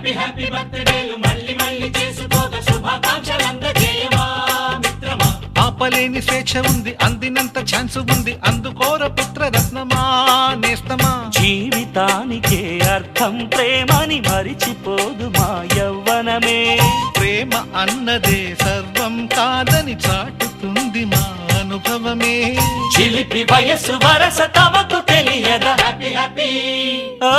Happy happy బర్త్డేలు మళ్ళీ మళ్ళీ చేసుకోగా శుభాకాంక్షలందజేయమా మిత్రమా. ఆపలేని స్వేచ్ఛ ఉంది, అందినంత ఛాన్స్ ఉంది, అందుకోర పుత్ర రత్నమా నేస్తమా. జీవితానికే అర్థం ప్రేమని మరిచిపోదు మా యవ్వనమే. ప్రేమ అన్నదే సర్వం కాదని చాటుతుంది మా అనుభవమే. చిలిపి వయస్సు వరస తమకు తెలియదా. హ్యాపీ హ్యాపీ ఓ